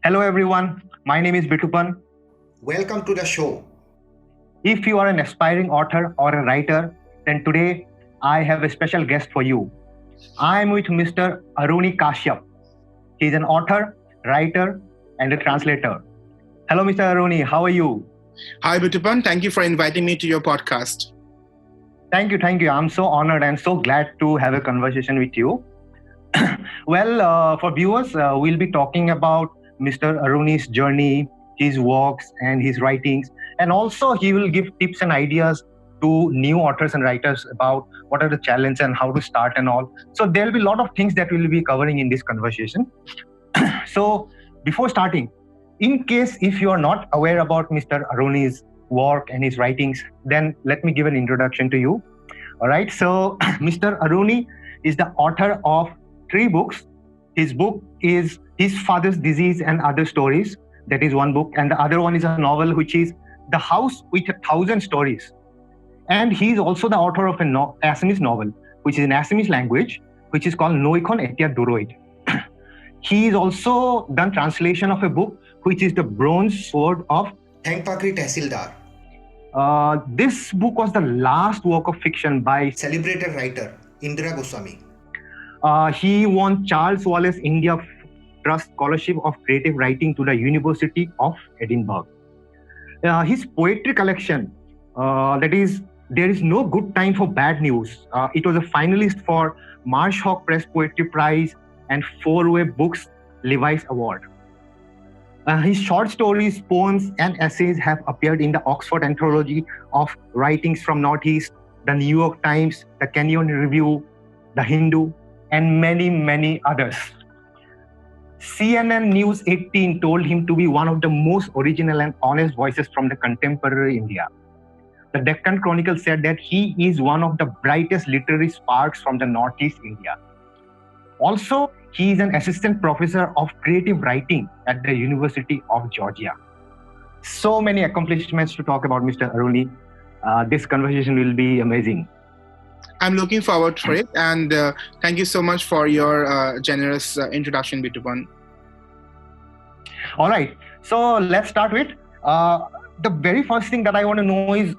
Hello, everyone. My name is Bitupan. Welcome to the show. If you are an aspiring author or a writer, then today I have a special guest for you. I am with Mr. Aruni Kashyap. He is an author, writer, and a translator. Hello, Mr. Aruni. How are you? Hi, Bitupan. Thank you for inviting me to your podcast. Thank you. Thank you. I'm so honored and so glad to have a conversation with you. For viewers, we'll be talking about Mr. Aruni's journey, his works, and his writings. And also, he will give tips and ideas to new authors and writers about what are the challenges and how to start and all. So, there'll be a lot of things that we'll be covering in this conversation. So, before starting, in case if you are not aware about Mr. Aruni's work and his writings, then let me give an introduction to you. All right. So, Mr. Aruni is the author of 3 books. His book is His Father's Disease and Other Stories. That is one book. And the other one is a novel, which is The House with 1,000 Stories. And he is also the author of an Assamese novel, which is in Assamese language, which is called Noikon Etia Duroid. He has also done translation of a book, which is The Bronze Sword of Thengpakri Tehsildar. This book was the last work of fiction by Celebrated writer Indira Goswami. He won Charles Wallace India Trust Scholarship of Creative Writing to the University of Edinburgh. His poetry collection, that is, There Is No Good Time for Bad News. It was a finalist for Marsh Hawk Press Poetry Prize and 4-Way Books Levi's Award. His short stories, poems, and essays have appeared in the Oxford Anthology of Writings from Northeast, the New York Times, the Kenyon Review, the Hindu, and many, many others. CNN News 18 told him to be one of the most original and honest voices from the contemporary India. The Deccan Chronicle said that he is one of the brightest literary sparks from the Northeast India. Also, he is an assistant professor of creative writing at the University of Georgia. So many accomplishments to talk about, Mr. Aruni. This conversation will be amazing. I'm looking forward for it, and thank you so much for your generous introduction, Bitupan. All right, so let's start with the very first thing that I want to know is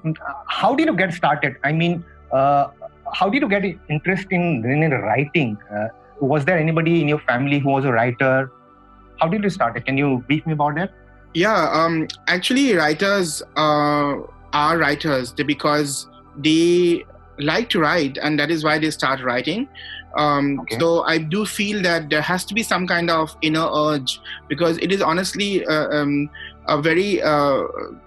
how did you get started? I mean, how did you get interest in writing? Was there anybody in your family who was a writer? How did you start it? Can you brief me about that? Yeah, actually, writers are writers because they like to write, and that is why they start writing. So I do feel that there has to be some kind of inner urge, because it is honestly a very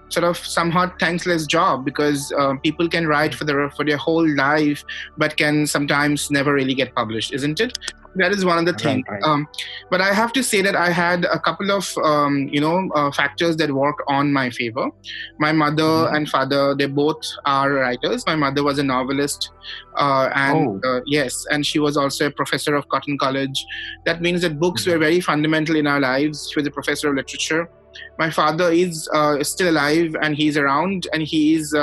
sort of somewhat thankless job, because people can write for their whole life but can sometimes never really get published, isn't it? That is one of the things. Right. But I have to say that I had a couple of factors that worked on my favor. My mother and father, they both are writers. My mother was a novelist, yes, and she was also a professor of Cotton College. That means that books were very fundamental in our lives. She was a professor of literature. My father is still alive, and he's around, and he is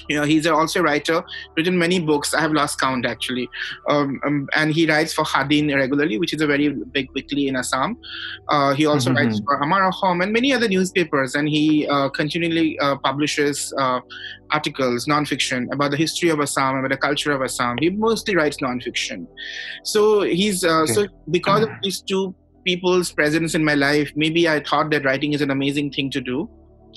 he's also a writer, written many books. I have lost count, actually. And he writes for Khadin regularly, which is a very big weekly in Assam. He also writes for Amar Ahom and many other newspapers, and he continually publishes articles, non-fiction, about the history of Assam, about the culture of Assam. He mostly writes non-fiction. So he's so because of these two people's presence in my life, maybe I thought that writing is an amazing thing to do.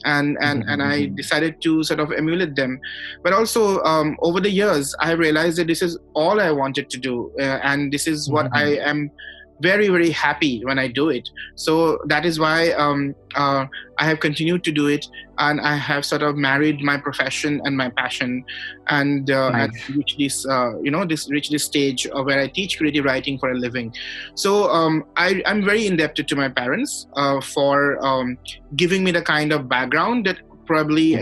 And I decided to sort of emulate them. But also, over the years, I realized that this is all I wanted to do. And this is what I am very, very happy when I do it. So that is why I have continued to do it. And I have sort of married my profession and my passion, and reached this, reached this stage where I teach creative writing for a living. So I'm very indebted to my parents for giving me the kind of background that probably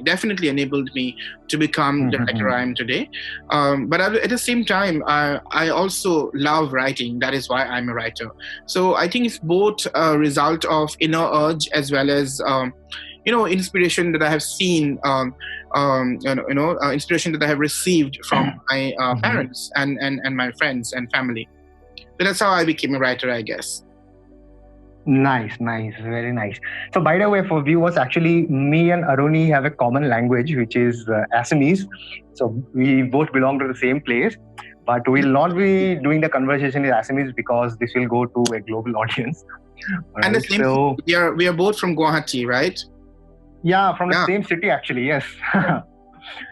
definitely enabled me to become the writer I am today. But at the same time, I also love writing. That is why I'm a writer. So I think it's both a result of inner urge as well as inspiration that I have seen, inspiration that I have received from my parents and my friends and family. So that's how I became a writer, I guess. Nice, very nice. So, by the way, for viewers, actually, me and Aruni have a common language, which is Assamese. So, we both belong to the same place, but we'll not be doing the conversation in Assamese because this will go to a global audience. And the Right? same, So, we are both from Guwahati, right? yeah, from the Yeah. same city, actually, yes.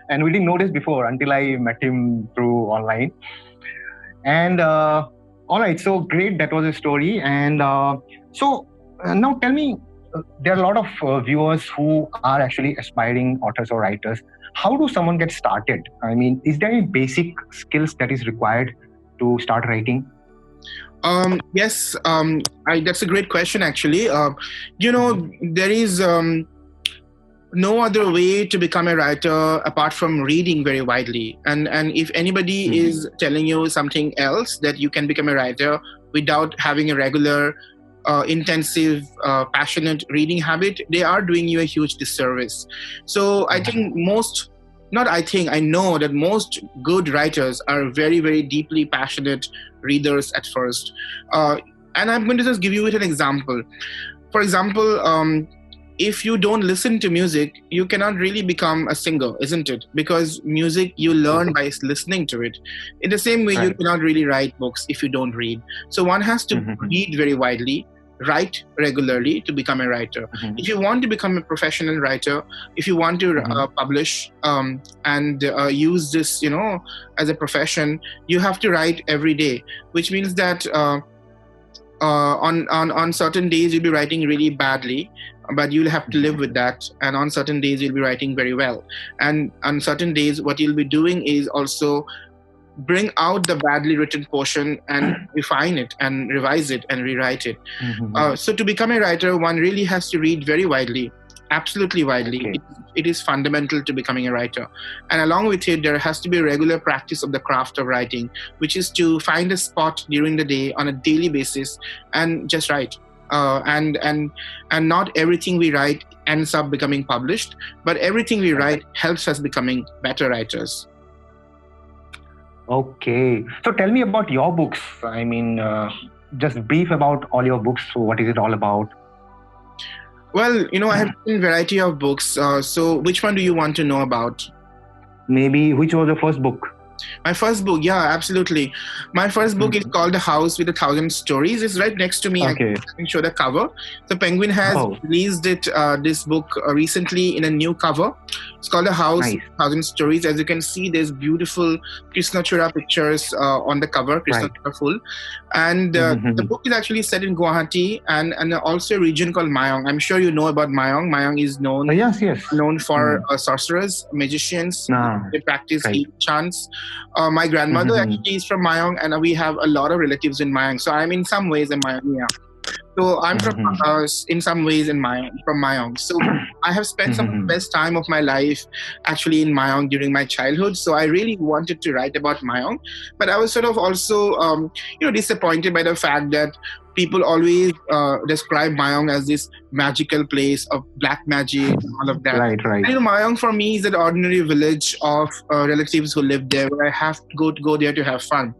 And we didn't notice before until I met him through online. And all right, so great. That was a story. And now tell me, there are a lot of viewers who are actually aspiring authors or writers. How do someone get started? I mean, is there any basic skills that is required to start writing? Yes, that's a great question, actually. There is no other way to become a writer apart from reading very widely. And if anybody is telling you something else, that you can become a writer without having a regular, intensive, passionate reading habit, they are doing you a huge disservice. So I think I know that most good writers are very, very deeply passionate readers at first. And I'm going to just give you an example. For example, if you don't listen to music, you cannot really become a singer, isn't it? Because music you learn by listening to it. In the same way, you cannot really write books if you don't read. So one has to read very widely, write regularly to become a writer. If you want to become a professional writer, if you want to publish and use this, as a profession, you have to write every day, which means that on certain days you'll be writing really badly, but you'll have to live with that. And on certain days you'll be writing very well. And on certain days, what you'll be doing is also bring out the badly written portion and refine it and revise it and rewrite it. So to become a writer, one really has to read very widely, absolutely widely. Okay. It is fundamental to becoming a writer. And along with it, there has to be a regular practice of the craft of writing, which is to find a spot during the day on a daily basis and just write. And not everything we write ends up becoming published, but everything we write helps us becoming better writers. Okay. So tell me about your books. I mean, just brief about all your books. So what is it all about? Well, I have a variety of books. So which one do you want to know about? Maybe which was the first book? My first book, yeah, absolutely. My first book is called The House with 1,000 Stories. It's right next to me. Okay. I can show the cover. So Penguin has released this book recently in a new cover. It's called The House with 1,000 Stories. As you can see, there's beautiful Krishnachura pictures on the cover, Krishnachura full. And the book is actually set in Guwahati and also a region called Mayong. I'm sure you know about Mayong. Mayong is known for sorcerers, magicians. They practice chants. My grandmother actually is from Mayong, and we have a lot of relatives in Mayong. So I'm in some ways a Mayong. So I'm from in some ways from Mayong. So I have spent some of the best time of my life actually in Mayong during my childhood. So I really wanted to write about Mayong, but I was sort of also disappointed by the fact that people always describe Mayong as this magical place of black magic and all of that. Right. And, Mayong for me is an ordinary village of relatives who live there, where I have to go there to have fun.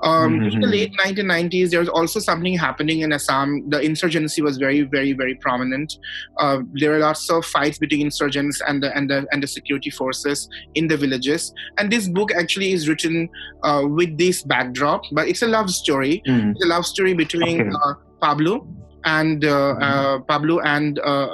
In the late 1990s, there was also something happening in Assam. The insurgency was very, very, very prominent. There were lots of fights between insurgents and the security forces in the villages. And this book actually is written with this backdrop, but it's a love story. It's a love story between Pablo and a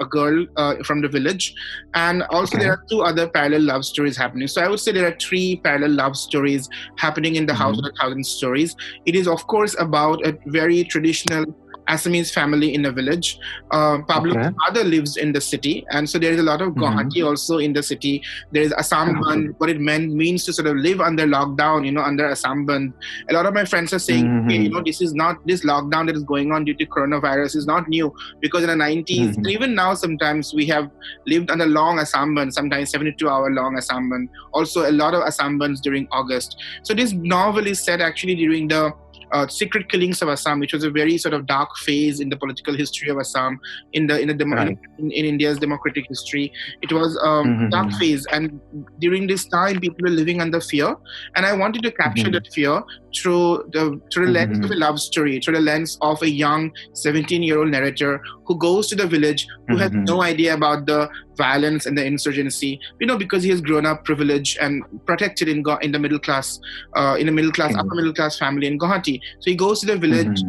girl from the village. And also there are two other parallel love stories happening. So I would say there are three parallel love stories happening in The House of 1,000 Stories. It is, of course, about a very traditional Assamese family in a village. Pablo's father lives in the city, and so there is a lot of Guwahati also in the city. There is Assam Band. What it means to sort of live under lockdown, under Assam Band. A lot of my friends are saying, this lockdown that is going on due to coronavirus is not new, because in the 90s, and even now sometimes we have lived under long Assam Band, sometimes 72-hour long Assam Band. Also a lot of Assam Bands during August. So this novel is set actually during the secret killings of Assam, which was a very sort of dark phase in the political history of Assam, in India's democratic history. It was a dark phase, and during this time, people were living under fear. And I wanted to capture that fear through the lens of a love story, through the lens of a young 17-year-old narrator who goes to the village, who has no idea about the violence and the insurgency, because he has grown up privileged and protected in the middle class, upper middle class family in Guwahati. So he goes to the village,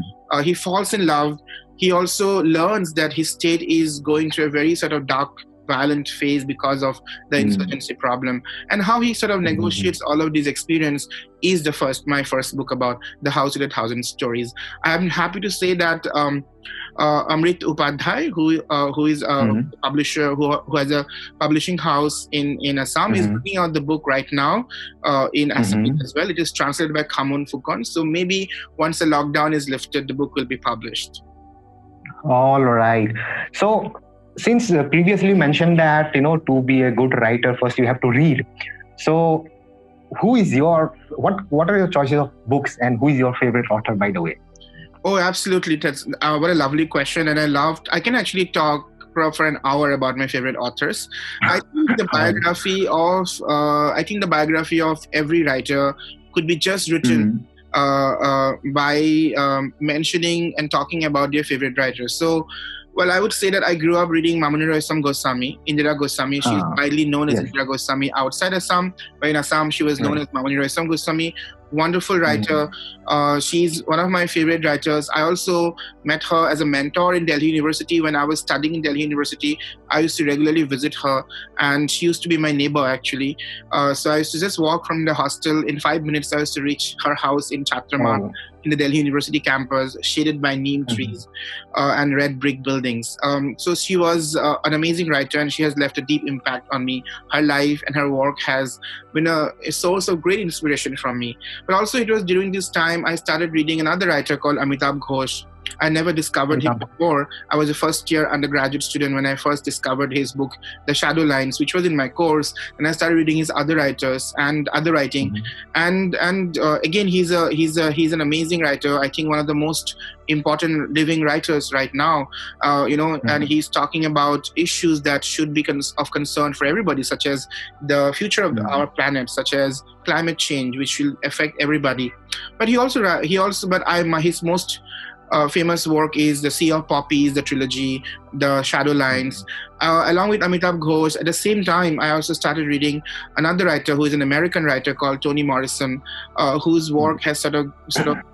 he falls in love. He also learns that his state is going through a very sort of dark, violent phase because of the insurgency problem, and how he sort of negotiates all of these experience is my first book about the House with 1,000 Stories. I'm happy to say that Amrit Upadhyay, who is a publisher who has a publishing house in Assam, is bringing out the book right now in Assam as well. It is translated by Khamun Fukonn. So maybe once the lockdown is lifted, the book will be published. All right. So since previously mentioned that, to be a good writer, first you have to read. So what are your choices of books, and who is your favorite author, by the way? Oh, absolutely. That's what a lovely question. And I can actually talk for an hour about my favorite authors. I think the biography of every writer could be just written by mentioning and talking about their favorite writers. So, well, I would say that I grew up reading Mamuni Roysam Goswami, Indira Goswami. She's widely known as Indira Goswami outside Assam, but in Assam she was known as Mamuni Roysam Goswami. Wonderful writer. She's one of my favorite writers. I also met her as a mentor in Delhi University. When I was studying in Delhi University, I used to regularly visit her, and she used to be my neighbor actually. So I used to just walk from the hostel. In 5 minutes, I used to reach her house in Chatramarg in the Delhi University campus, shaded by neem trees and red brick buildings. So she was an amazing writer, and she has left a deep impact on me. Her life and her work has been a source of great inspiration from me. But also it was during this time I started reading another writer called Amitabh Ghosh. I never discovered him before. I was a first-year undergraduate student when I first discovered his book, The Shadow Lines, which was in my course. And I started reading his other writers and other writing. And again, he's an amazing writer. I think one of the most important living writers right now. And he's talking about issues that should be of concern for everybody, such as the future of our planet, such as climate change, which will affect everybody. But his most famous work is The Sea of Poppies, the trilogy, The Shadow Lines. Along with Amitabh Ghosh, at the same time, I also started reading another writer who is an American writer called Toni Morrison, whose work has sort of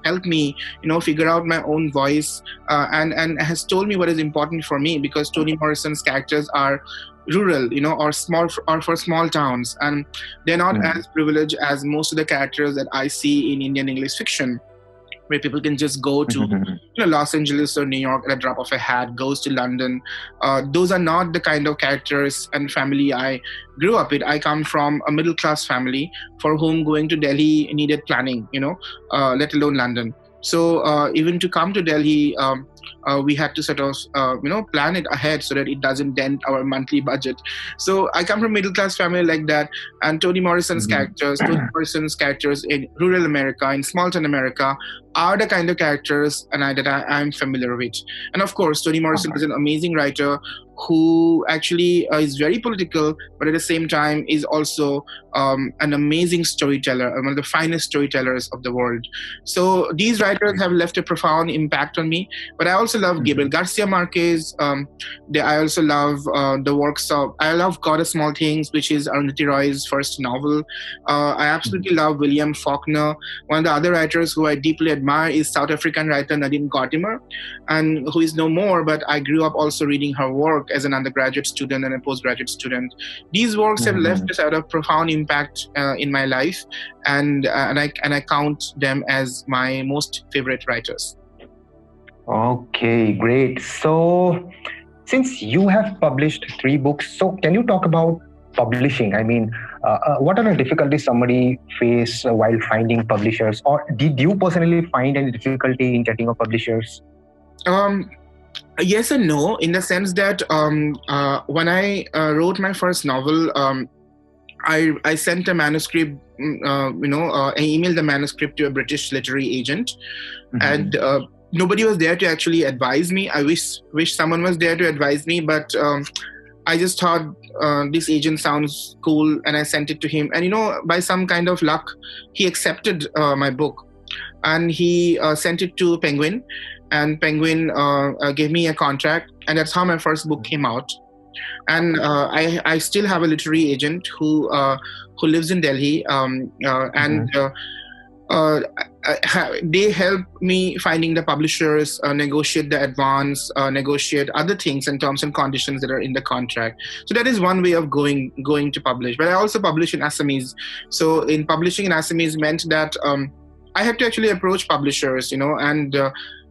helped me, figure out my own voice and has told me what is important for me, because Toni Morrison's characters are rural, or for small towns, and they're not as privileged as most of the characters that I see in Indian English fiction, where people can just go to Los Angeles or New York at a drop of a hat, goes to London. Those are not the kind of characters and family I grew up with. I come from a middle class family for whom going to Delhi needed planning, let alone London. So even to come to Delhi, we had to sort of, plan it ahead so that it doesn't dent our monthly budget. So I come from a middle class family like that. And Toni Morrison's characters in rural America, in small town America, are the kind of characters that I'm familiar with. And of course, Toni Morrison is an amazing writer who actually is very political, but at the same time is also an amazing storyteller, one of the finest storytellers of the world. So these writers have left a profound impact on me. But I also love Gabriel Garcia Marquez. I also love the works of, I love God of Small Things, which is Arundhati Roy's first novel. I absolutely love William Faulkner. One of the other writers who I deeply admire is South African writer Nadine Gordimer, and who is no more, but I grew up also reading her work as an undergraduate student and a postgraduate student. These works have left a sort of profound impact in my life, and I count them as my most favorite writers. Okay, great. So, since you have published 3 books, so can you talk about publishing? I mean, what are the difficulties somebody face while finding publishers, or did you personally find any difficulty in getting a publishers? Yes and no, in the sense that when I wrote my first novel, I sent a manuscript, I emailed the manuscript to a British literary agent, and nobody was there to actually advise me. I wish someone was there to advise me, but I just thought this agent sounds cool, and I sent it to him. And by some kind of luck, he accepted my book. and he sent it to Penguin, and Penguin gave me a contract, and that's how my first book came out. And I still have a literary agent who lives in Delhi, and they help me finding the publishers, negotiate the advance, negotiate other things and terms and conditions that are in the contract. So that is one way of going to publish. But I also publish in Assamese. So in publishing in Assamese meant that I had to actually approach publishers, and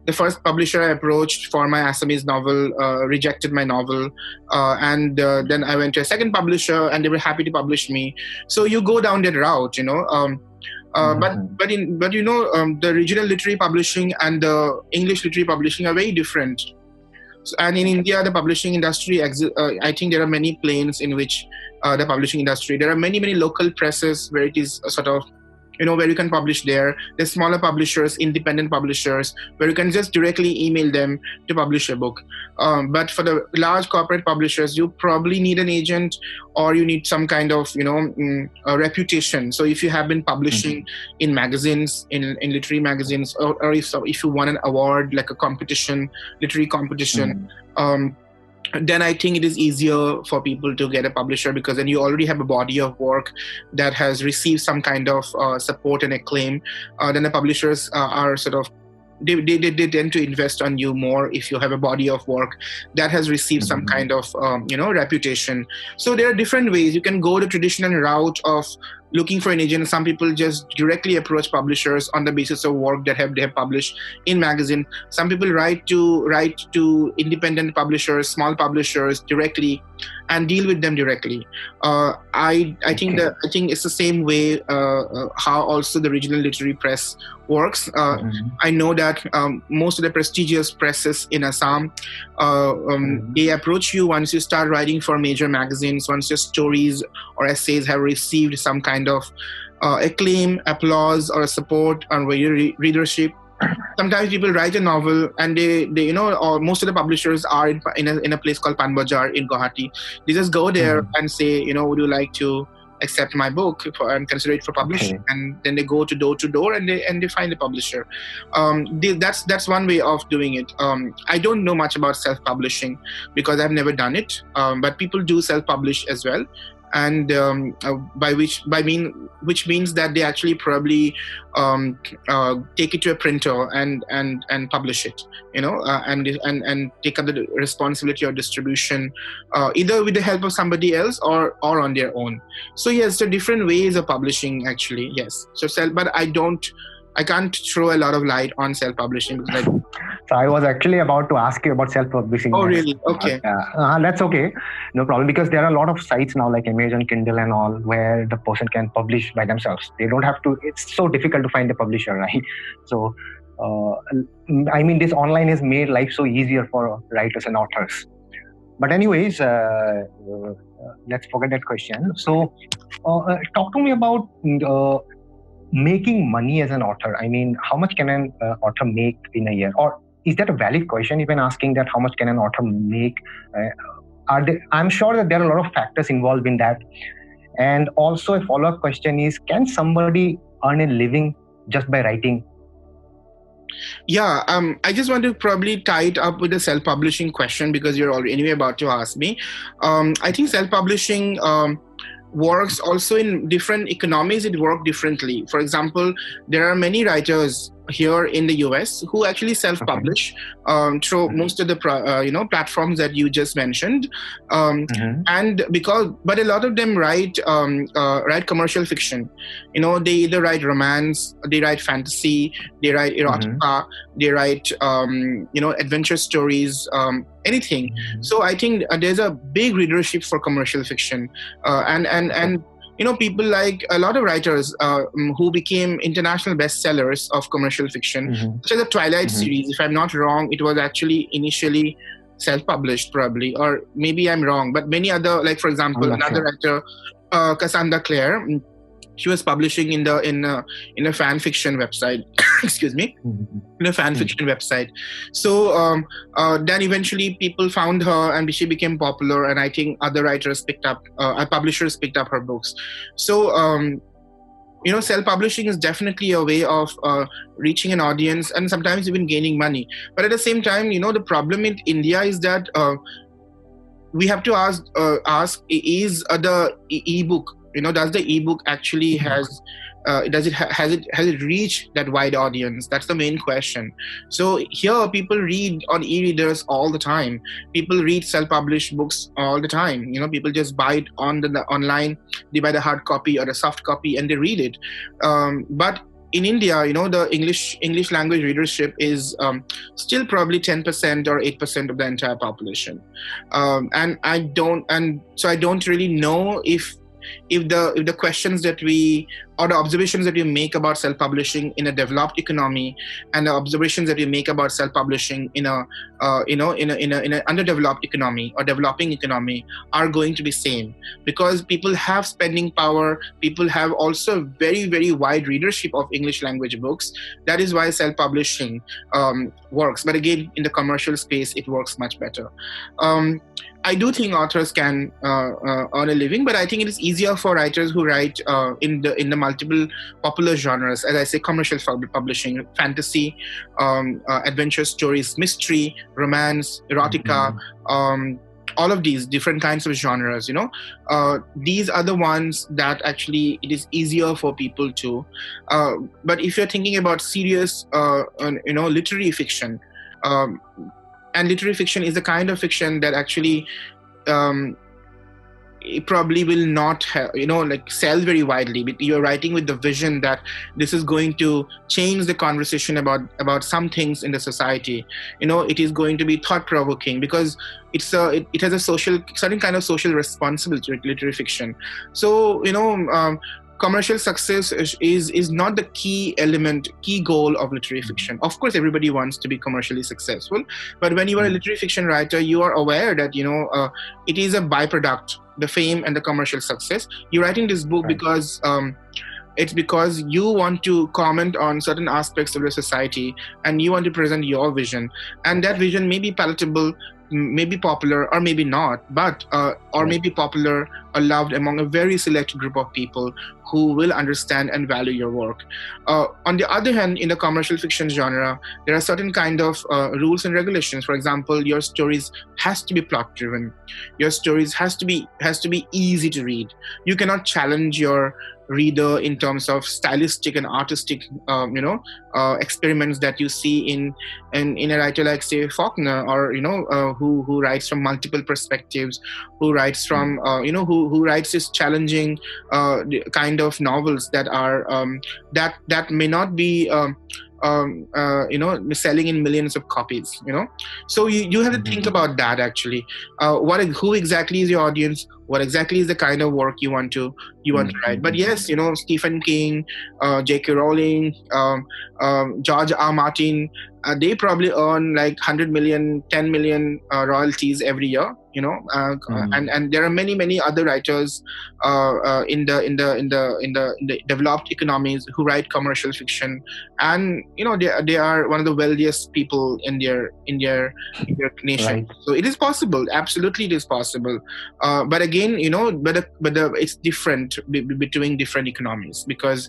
the first publisher I approached for my Assamese novel rejected my novel, and then I went to a second publisher, and they were happy to publish me. So you go down that route, But the regional literary publishing and the English literary publishing are very different. So, and in India, the publishing industry, I think there are many planes in which the publishing industry. There are many local presses where it is a sort of, where you can publish there. There's smaller publishers, independent publishers, where you can just directly email them to publish a book. But for the large corporate publishers, you probably need an agent, or you need some kind of, a reputation. So if you have been publishing in magazines, in literary magazines, or if you won an award, like a competition, literary competition, then I think it is easier for people to get a publisher, because then you already have a body of work that has received some kind of support and acclaim. Then the publishers are sort of, they tend to invest on you more if you have a body of work that has received some kind of reputation. So there are different ways. You can go the traditional route of looking for an agent. Some people just directly approach publishers on the basis of work that they have published in magazine. Some people write to independent publishers, small publishers directly, and deal with them directly. I think it's the same way how also the regional literary press works. I know that most of the prestigious presses in Assam, they approach you once you start writing for major magazines, once your stories or essays have received some kind of acclaim, applause, or support on readership. Sometimes people write a novel and they or most of the publishers are in a place called Panbajar in Guwahati. They just go there and say, would you like to accept my book and consider it for publishing? And then they go to door and they find a publisher. That's one way of doing it. I don't know much about self-publishing because I've never done it, but people do self-publish as well. And which means that they actually probably take it to a printer and publish it, and take up the responsibility of distribution, either with the help of somebody else or on their own. So yes, there are different ways of publishing actually. Yes, but I can't throw a lot of light on self-publishing because So I was actually about to ask you about self-publishing. Oh, really? Okay. That's okay. No problem. Because there are a lot of sites now like Amazon, Kindle and all where the person can publish by themselves. They don't have to. It's so difficult to find a publisher, right? So, this online has made life so easier for writers and authors. But anyways, let's forget that question. So, talk to me about making money as an author. How much can an author make in a year? Or is that a valid question, even asking that how much can an author make? I'm sure that there are a lot of factors involved in that. And also a follow-up question is, can somebody earn a living just by writing? Yeah, I just want to probably tie it up with the self-publishing question because you're already anyway about to ask me. I think self-publishing works also in different economies. It works differently. For example, there are many writers here in the US who actually self-publish through most of the platforms that you just mentioned, but a lot of them write commercial fiction. They either write romance, they write fantasy, they write erotica, they write adventure stories, anything. So I think there's a big readership for commercial fiction, and people like a lot of writers who became international bestsellers of commercial fiction, such as the Twilight series. If I'm not wrong, it was actually initially self-published, probably, or maybe I'm wrong. But many other, like for example, another writer, Cassandra Clare, she was publishing in a fan fiction website. Excuse me, in a fan fiction website. So then eventually people found her and she became popular, and I think other writers publishers picked up her books. So self-publishing is definitely a way of reaching an audience and sometimes even gaining money. But at the same time, the problem in India is that we have to ask is the ebook, does the ebook actually has has it reached that wide audience? That's the main question. So here people read on e-readers all the time. People read self-published books all the time. People just buy it on the online. They buy the hard copy or the soft copy and they read it. But in India, the English language readership is still probably 10% or 8% of the entire population, and so I don't really know if the questions that we or the observations that we make about self-publishing in a developed economy and the observations that we make about self-publishing in a in an underdeveloped economy or developing economy are going to be same, because people have spending power. People have also very, very wide readership of English language books. That is why self-publishing works. But again, in the commercial space, it works much better. I do think authors can earn a living, but I think it is easier for writers who write in the multiple popular genres, as I say, commercial publishing, fantasy, adventure stories, mystery, romance, erotica, all of these different kinds of genres. These are the ones that actually it is easier for people to. But if you're thinking about serious, literary fiction. And literary fiction is the kind of fiction that actually it probably will not sell very widely, but you're writing with the vision that this is going to change the conversation about some things in the society. It is going to be thought-provoking because it has a certain kind of social responsibility with literary fiction. So commercial success is not the key goal of literary fiction. Of course, everybody wants to be commercially successful, but when you are a literary fiction writer, you are aware that it is a byproduct, the fame and the commercial success. You're writing this book because it's because you want to comment on certain aspects of the society and you want to present your vision, and that vision may be palatable, may be popular or maybe not, but or may be popular or loved among a very select group of people who will understand and value your work. On the other hand, in the commercial fiction genre, there are certain kind of rules and regulations. For example, your stories has to be plot driven. Your stories has to be easy to read. You cannot challenge your reader in terms of stylistic and artistic experiments that you see in a writer like, say, Faulkner, or who writes from multiple perspectives, who writes from who writes this challenging kind of novels that are that may not be selling in millions of copies. So you have to think about that actually. Who exactly is your audience? What exactly is the kind of work you want to write? But yes, Stephen King, J.K. Rowling, George R. Martin, they probably earn like 100 million, 10 million royalties every year. And there are many other writers in the developed economies who write commercial fiction, and they are one of the wealthiest people in their nation. Right. So it is possible, absolutely it is possible. But again, it's different between different economies, because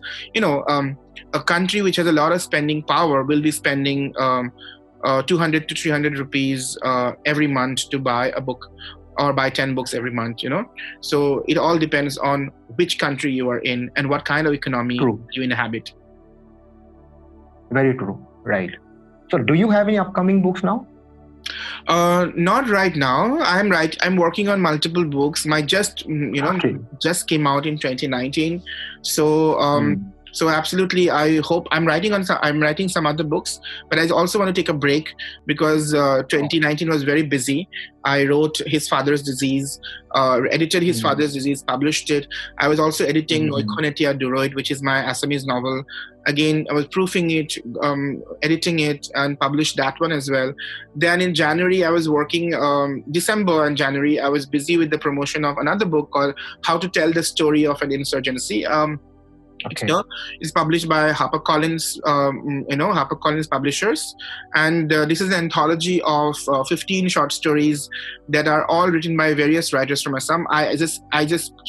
a country which has a lot of spending power will be spending 200 to 300 rupees every month to buy a book, or buy 10 books every month. So it all depends on which country you are in and what kind of economy you inhabit. Very true. Right. So do you have any upcoming books now? Not right now. I'm working on multiple books. My just came out in 2019. So So absolutely, I hope I'm writing some other books, but I also want to take a break because 2019 was very busy. I wrote His Father's Disease, edited His Father's Disease, published it. I was also editing Oikonetia Duroit, which is my Assamese novel. Again, I was proofing it, editing it, and published that one as well. Then in January, I was working, December and January, I was busy with the promotion of another book called How to Tell the Story of an Insurgency. Okay. It's published by HarperCollins, HarperCollins Publishers, and this is an anthology of 15 short stories that are all written by various writers from Assam. I just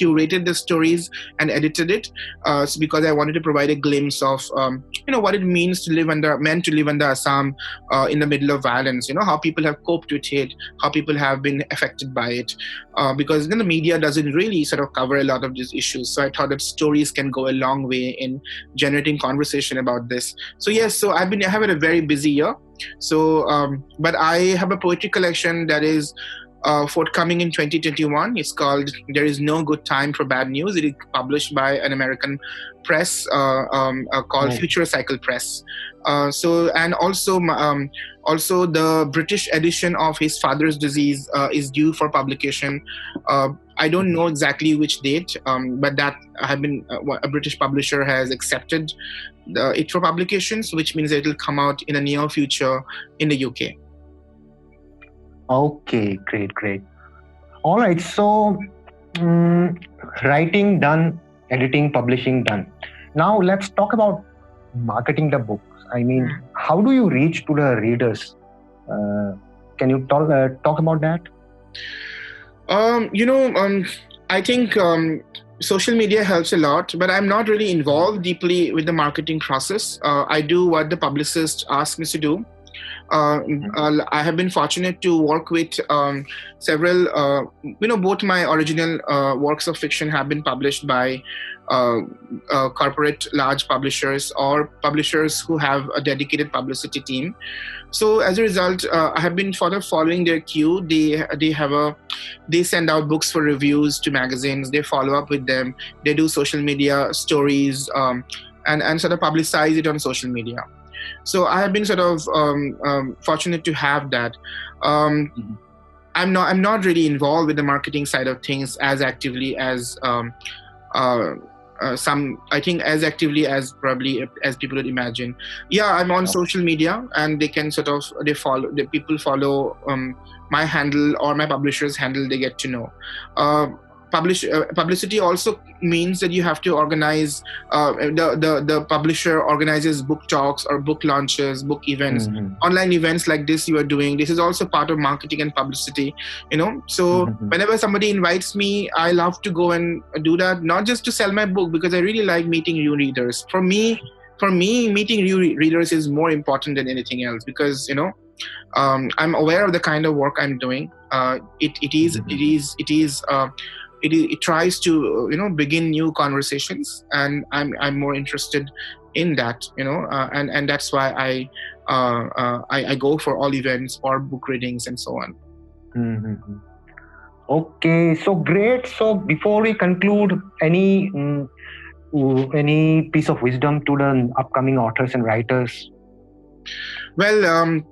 curated the stories and edited it, because I wanted to provide a glimpse of what it means to live under Assam in the middle of violence. How people have coped with it, how people have been affected by it, because the media doesn't really sort of cover a lot of these issues. So I thought that stories can go a long way in generating conversation about this. So yes, I have had a very busy year. So, but I have a poetry collection that is forthcoming in 2021. It's called There Is No Good Time for Bad News. It is published by an American press called Future Cycle Press. And also the British edition of His Father's Disease is due for publication. I don't know exactly which date, but that a British publisher has accepted it for publications, which means it will come out in the near future in the UK. Okay, great. All right, so writing done, editing, publishing done. Now let's talk about marketing the books. I mean, how do you reach to the readers? Can you talk about that? I think social media helps a lot, but I'm not really involved deeply with the marketing process. I do what the publicist asks me to do. I have been fortunate to work with several, both my original works of fiction have been published by corporate large publishers or publishers who have a dedicated publicity team. So as a result, I have been sort of following their cue. They send out books for reviews to magazines. They follow up with them. They do social media stories and sort of publicize it on social media. So I have been sort of fortunate to have that. I'm not really involved with the marketing side of things as actively as as actively as probably as people would imagine. Yeah, I'm on social media, and people follow my handle or my publisher's handle. They get to know. Publicity also means that you have to organize. The publisher organizes book talks or book launches, book events, online events like this you are doing. This is also part of marketing and publicity. So whenever somebody invites me, I love to go and do that. Not just to sell my book, because I really like meeting new readers. For me, meeting new readers is more important than anything else, because I'm aware of the kind of work I'm doing. It tries to begin new conversations, and I'm more interested in that, and that's why I go for all events or book readings and so on. Okay, so great. So before we conclude, any piece of wisdom to the upcoming authors and writers? Well,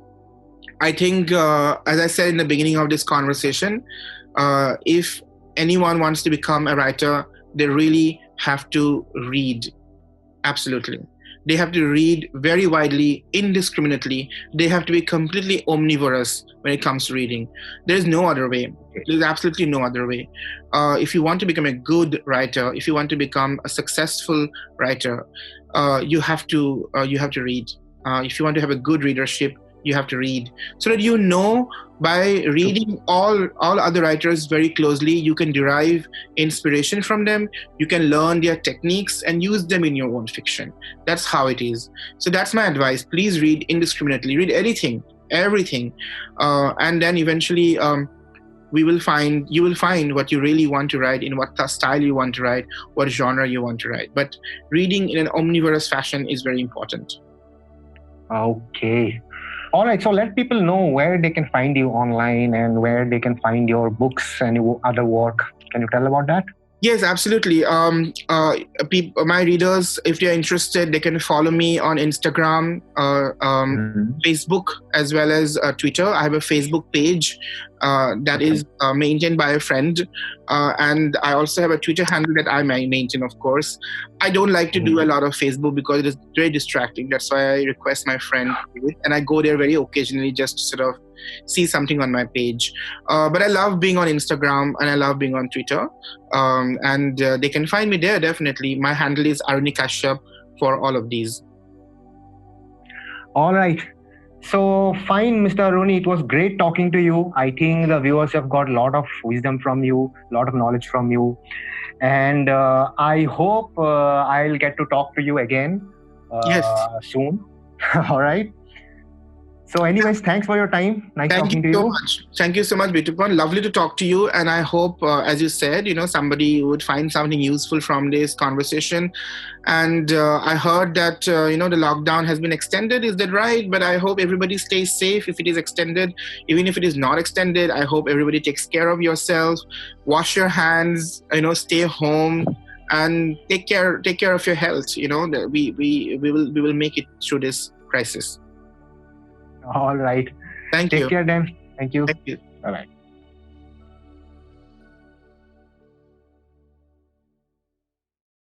I think as I said in the beginning of this conversation, if anyone wants to become a writer, they really have to read. Absolutely. They have to read very widely, indiscriminately. They have to be completely omnivorous when it comes to reading. There is no other way. There's absolutely no other way. If you want to become a good writer, if you want to become a successful writer, you have to read. If you want to have a good readership, you have to read, so that by reading all other writers very closely, you can derive inspiration from them. You can learn their techniques and use them in your own fiction. That's how it is. So that's my advice. Please read indiscriminately. Read anything, everything, and then eventually you will find what you really want to write, in what style you want to write, what genre you want to write. But reading in an omnivorous fashion is very important. Okay. All right, so let people know where they can find you online and where they can find your books and your other work. Can you tell about that? Yes, absolutely. My readers, if they're interested, they can follow me on Instagram, Facebook, as well as Twitter. I have a Facebook page that is maintained by a friend. And I also have a Twitter handle that I maintain, of course. I don't like to do a lot of Facebook because it is very distracting. That's why I request my friend to do it. And I go there very occasionally just to sort of see something on my page. But I love being on Instagram and I love being on Twitter. And they can find me there, definitely. My handle is Aruni Kashyap for all of these. All right. So fine, Mr. Aruni, it was great talking to you. I think the viewers have got a lot of wisdom from you, a lot of knowledge from you. And I hope I'll get to talk to you again soon. All right. So anyways, thanks for your time. Nice talking to you. Thank you so much. Thank you so much, Bitupon. Lovely to talk to you. And I hope, as you said, somebody would find something useful from this conversation. And I heard that, the lockdown has been extended. Is that right? But I hope everybody stays safe if it is extended. Even if it is not extended, I hope everybody takes care of yourself. Wash your hands, stay home. And take care of your health. We will make it through this crisis. All right. Thank you. Take care then. Thank you. Thank you. Bye-bye.